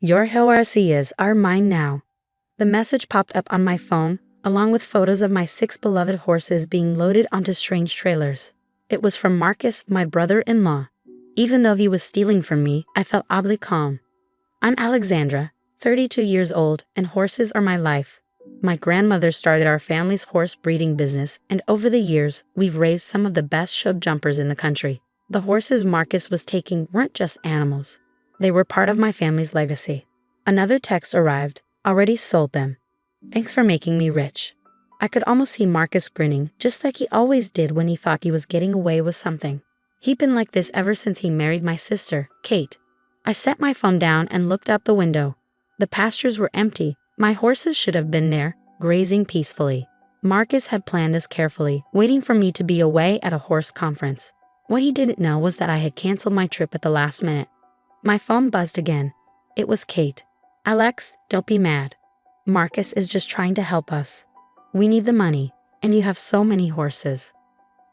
Your horses are mine now. The message popped up on my phone, along with photos of my 6 beloved horses being loaded onto strange trailers. It was from Marcus, my brother-in-law. Even though he was stealing from me, I felt oddly calm. I'm Alexandra, 32 years old, and horses are my life. My grandmother started our family's horse breeding business, and over the years, we've raised some of the best show jumpers in the country. The horses Marcus was taking weren't just animals. They were part of my family's legacy. Another text arrived. Already sold them. Thanks for making me rich. I could almost see Marcus grinning, just like he always did when he thought he was getting away with something. He'd been like this ever since he married my sister, Kate. I set my phone down and looked out the window. The pastures were empty. My horses should have been there, grazing peacefully. Marcus had planned this carefully, waiting for me to be away at a horse conference. What he didn't know was that I had canceled my trip at the last minute. My phone buzzed again. It was Kate. Alex, don't be mad. Marcus is just trying to help us. We need the money, and you have so many horses.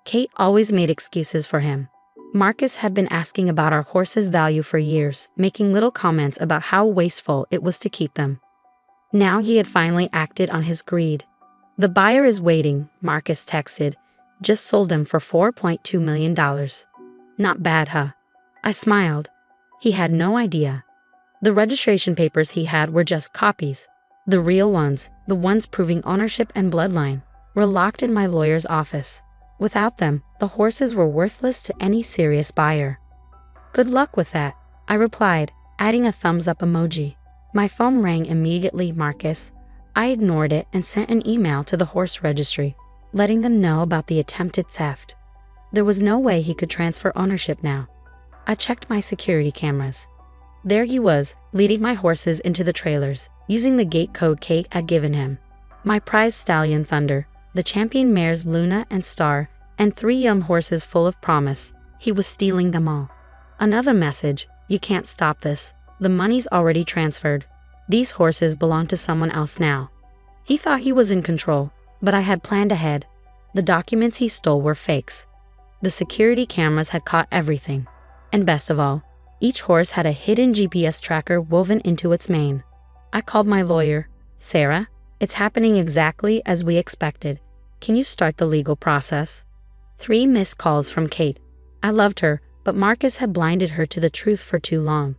Kate always made excuses for him. Marcus had been asking about our horses' value for years, making little comments about how wasteful it was to keep them. Now he had finally acted on his greed. The buyer is waiting, Marcus texted. Just sold them for $4.2 million. Not bad, huh? I smiled. He had no idea. The registration papers he had were just copies. The real ones, the ones proving ownership and bloodline, were locked in my lawyer's office. Without them, the horses were worthless to any serious buyer. Good luck with that, I replied, adding a thumbs-up emoji. My phone rang immediately, Marcus. I ignored it and sent an email to the horse registry, letting them know about the attempted theft. There was no way he could transfer ownership now. I checked my security cameras. There he was, leading my horses into the trailers, using the gate code Kate had given him. My prized stallion Thunder, the champion mares Luna and Star, and 3 young horses full of promise. He was stealing them all. Another message, you can't stop this. The money's already transferred. These horses belong to someone else now. He thought he was in control, but I had planned ahead. The documents he stole were fakes. The security cameras had caught everything. And best of all, each horse had a hidden GPS tracker woven into its mane. I called my lawyer. Sarah, it's happening exactly as we expected. Can you start the legal process? 3 missed calls from Kate. I loved her, but Marcus had blinded her to the truth for too long.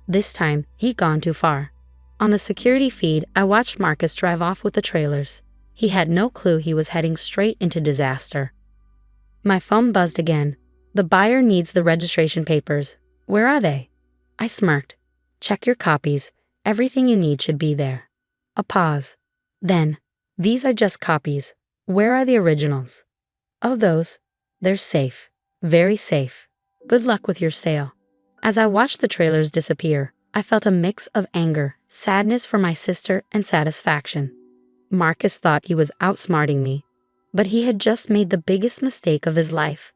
This time, he'd gone too far. On the security feed, I watched Marcus drive off with the trailers. He had no clue he was heading straight into disaster. My phone buzzed again. The buyer needs the registration papers. Where are they? I smirked. Check your copies. Everything you need should be there. A pause. Then, these are just copies. Where are the originals? Oh, those. They're safe. Very safe. Good luck with your sale. As I watched the trailers disappear, I felt a mix of anger, sadness for my sister, and satisfaction. Marcus thought he was outsmarting me, but he had just made the biggest mistake of his life.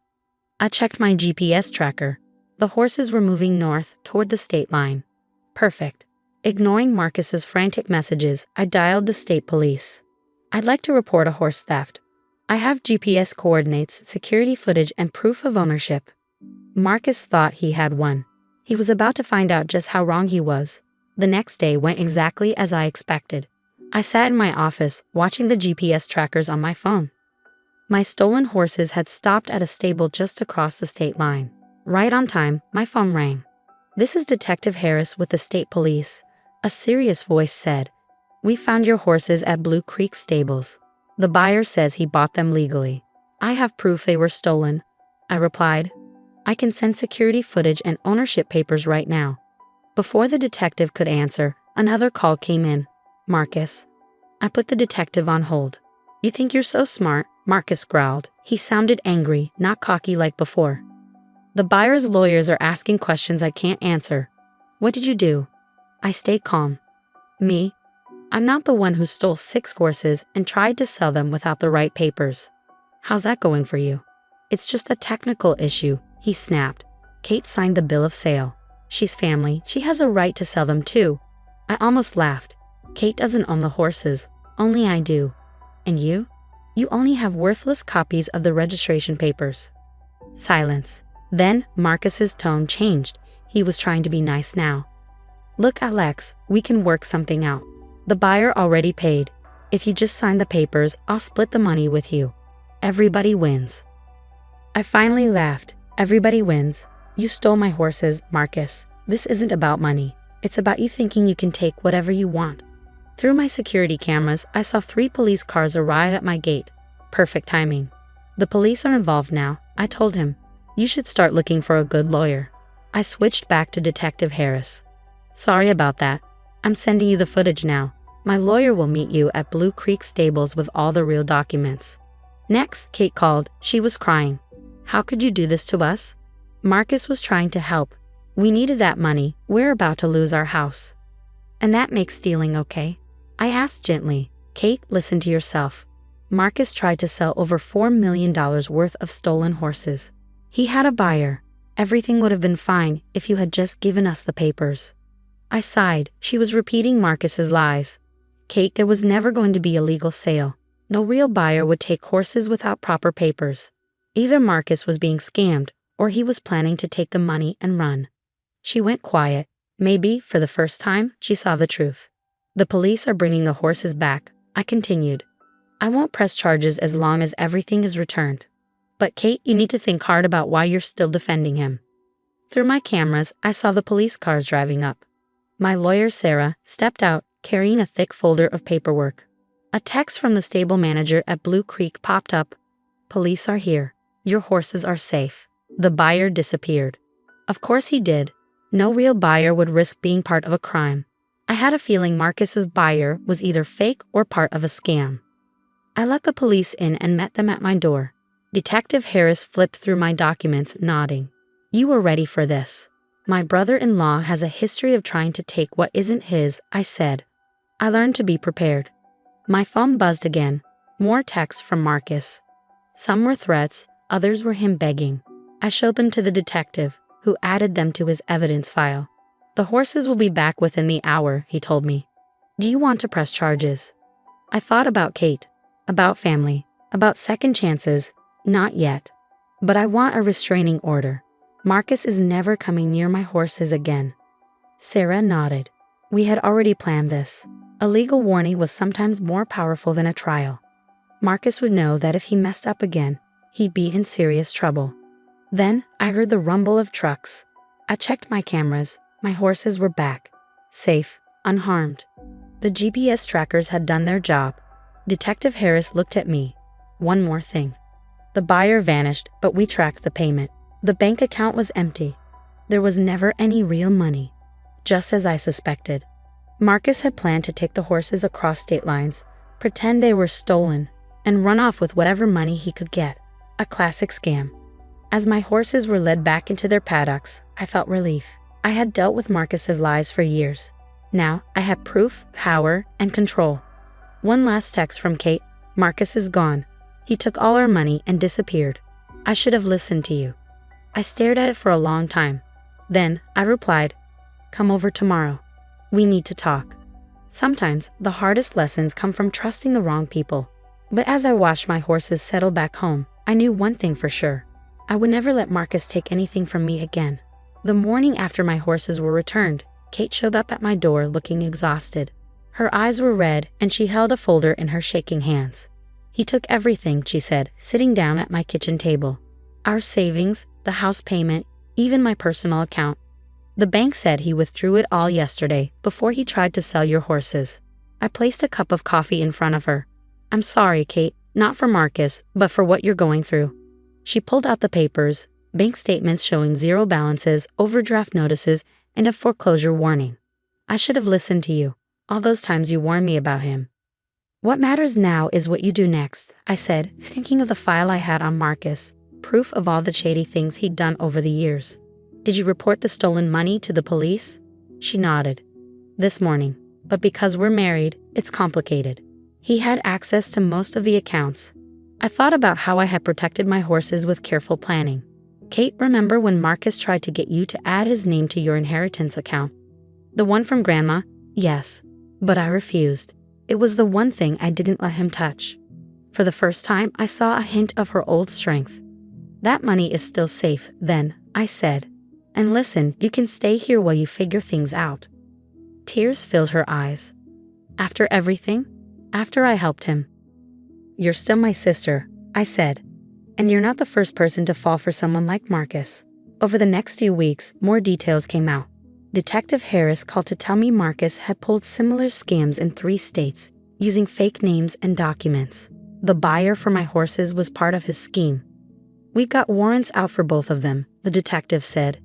I checked my GPS tracker. The horses were moving north toward the state line. Perfect. Ignoring Marcus's frantic messages, I dialed the state police. I'd like to report a horse theft. I have GPS coordinates, security footage, and proof of ownership. Marcus thought he had one. He was about to find out just how wrong he was. The next day went exactly as I expected. I sat in my office, watching the GPS trackers on my phone. My stolen horses had stopped at a stable just across the state line. Right on time, my phone rang. This is Detective Harris with the state police. A serious voice said, We found your horses at Blue Creek Stables. The buyer says he bought them legally. I have proof they were stolen, I replied. I can send security footage and ownership papers right now. Before the detective could answer, another call came in. Marcus. I put the detective on hold. You think you're so smart, Marcus growled. He sounded angry, not cocky like before. The buyer's lawyers are asking questions I can't answer. What did you do? I stayed calm. Me? I'm not the one who stole 6 horses and tried to sell them without the right papers. How's that going for you? It's just a technical issue, he snapped. Kate signed the bill of sale. She's family, she has a right to sell them too. I almost laughed. Kate doesn't own the horses, only I do. And you? You only have worthless copies of the registration papers. Silence. Then Marcus's tone changed. He was trying to be nice now. Look, Alex, we can work something out. The buyer already paid. If you just sign the papers, I'll split the money with you. Everybody wins. I finally laughed. Everybody wins. You stole my horses, Marcus. This isn't about money. It's about you thinking you can take whatever you want. Through my security cameras, I saw 3 police cars arrive at my gate. Perfect timing. The police are involved now, I told him. You should start looking for a good lawyer. I switched back to Detective Harris. Sorry about that. I'm sending you the footage now. My lawyer will meet you at Blue Creek Stables with all the real documents. Next, Kate called. She was crying. How could you do this to us? Marcus was trying to help. We needed that money. We're about to lose our house. And that makes stealing okay? I asked gently. Kate, listen to yourself. Marcus tried to sell over $4 million worth of stolen horses. He had a buyer. Everything would have been fine if you had just given us the papers. I sighed. She was repeating Marcus's lies. Kate, there was never going to be a legal sale. No real buyer would take horses without proper papers. Either Marcus was being scammed, or he was planning to take the money and run. She went quiet. Maybe, for the first time, she saw the truth. The police are bringing the horses back, I continued. I won't press charges as long as everything is returned. But Kate, you need to think hard about why you're still defending him. Through my cameras, I saw the police cars driving up. My lawyer, Sarah, stepped out, carrying a thick folder of paperwork. A text from the stable manager at Blue Creek popped up. Police are here. Your horses are safe. The buyer disappeared. Of course he did. No real buyer would risk being part of a crime. I had a feeling Marcus's buyer was either fake or part of a scam. I let the police in and met them at my door. Detective Harris flipped through my documents, nodding. You were ready for this. My brother-in-law has a history of trying to take what isn't his, I said. I learned to be prepared. My phone buzzed again. More texts from Marcus. Some were threats, others were him begging. I showed them to the detective, who added them to his evidence file. The horses will be back within the hour, he told me. Do you want to press charges? I thought about Kate, about family, about second chances. Not yet. But I want a restraining order. Marcus is never coming near my horses again. Sarah nodded. We had already planned this. A legal warning was sometimes more powerful than a trial. Marcus would know that if he messed up again, he'd be in serious trouble. Then I heard the rumble of trucks. I checked my cameras. My horses were back, safe, unharmed. The GPS trackers had done their job. Detective Harris looked at me. One more thing. The buyer vanished, but we tracked the payment. The bank account was empty. There was never any real money. Just as I suspected. Marcus had planned to take the horses across state lines, pretend they were stolen, and run off with whatever money he could get. A classic scam. As my horses were led back into their paddocks, I felt relief. I had dealt with Marcus's lies for years. Now I had proof, power, and control. One last text from Kate. Marcus is gone. He took all our money and disappeared. I should have listened to you. I stared at it for a long time. Then I replied, come over tomorrow. We need to talk. Sometimes the hardest lessons come from trusting the wrong people. But as I watched my horses settle back home, I knew one thing for sure. I would never let Marcus take anything from me again. The morning after my horses were returned, Kate showed up at my door looking exhausted. Her eyes were red and she held a folder in her shaking hands. He took everything, she said, sitting down at my kitchen table. Our savings, the house payment, even my personal account. The bank said he withdrew it all yesterday before he tried to sell your horses. I placed a cup of coffee in front of her. I'm sorry, Kate, not for Marcus, but for what you're going through. She pulled out the papers, bank statements showing zero balances, overdraft notices, and a foreclosure warning. I should have listened to you, all those times you warned me about him. What matters now is what you do next, I said, thinking of the file I had on Marcus, proof of all the shady things he'd done over the years. Did you report the stolen money to the police? She nodded. This morning, but because we're married, it's complicated. He had access to most of the accounts. I thought about how I had protected my horses with careful planning. Kate, remember when Marcus tried to get you to add his name to your inheritance account? The one from Grandma? Yes. But I refused. It was the one thing I didn't let him touch. For the first time, I saw a hint of her old strength. That money is still safe, then, I said. And listen, you can stay here while you figure things out. Tears filled her eyes. After everything? After I helped him. You're still my sister, I said. And you're not the first person to fall for someone like Marcus. Over the next few weeks, more details came out. Detective Harris called to tell me Marcus had pulled similar scams in 3 states, using fake names and documents. The buyer for my horses was part of his scheme. We got warrants out for both of them, the detective said.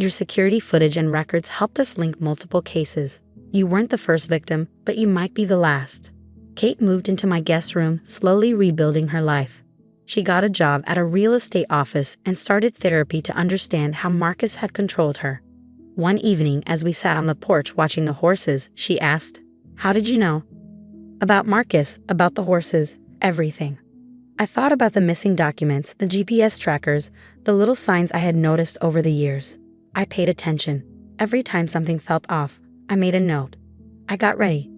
Your security footage and records helped us link multiple cases. You weren't the first victim, but you might be the last. Kate moved into my guest room, slowly rebuilding her life. She got a job at a real estate office and started therapy to understand how Marcus had controlled her. One evening, as we sat on the porch watching the horses, she asked, "How did you know?" About Marcus, about the horses, everything. I thought about the missing documents, the GPS trackers, the little signs I had noticed over the years. I paid attention. Every time something felt off, I made a note. I got ready.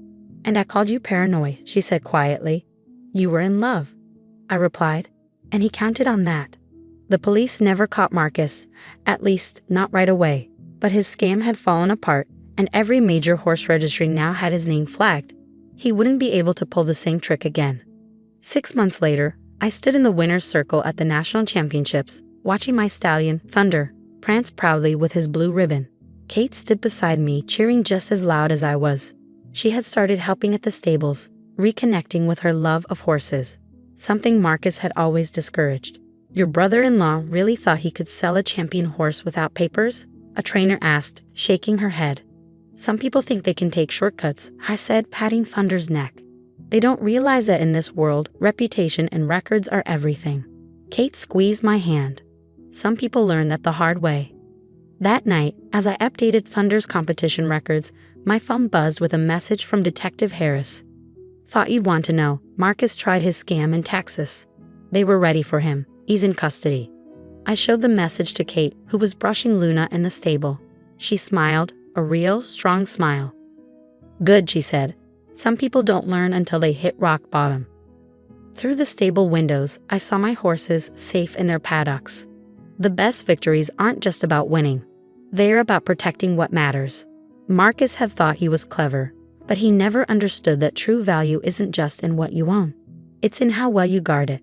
And I called you paranoid, she said quietly. You were in love, I replied, and he counted on that. The police never caught Marcus, at least not right away, but his scam had fallen apart, and every major horse registry now had his name flagged. He wouldn't be able to pull the same trick again. 6 months later, I stood in the winner's circle at the national championships, watching my stallion, Thunder, prance proudly with his blue ribbon. Kate stood beside me, cheering just as loud as I was. She had started helping at the stables, reconnecting with her love of horses, something Marcus had always discouraged. Your brother-in-law really thought he could sell a champion horse without papers? A trainer asked, shaking her head. Some people think they can take shortcuts, I said, patting Thunder's neck. They don't realize that in this world, reputation and records are everything. Kate squeezed my hand. Some people learn that the hard way. That night, as I updated Thunder's competition records, my phone buzzed with a message from Detective Harris. Thought you'd want to know, Marcus tried his scam in Texas. They were ready for him. He's in custody. I showed the message to Kate, who was brushing Luna in the stable. She smiled, a real, strong smile. Good, she said. Some people don't learn until they hit rock bottom. Through the stable windows, I saw my horses safe in their paddocks. The best victories aren't just about winning. They're about protecting what matters. Marcus had thought he was clever, but he never understood that true value isn't just in what you own. It's in how well you guard it.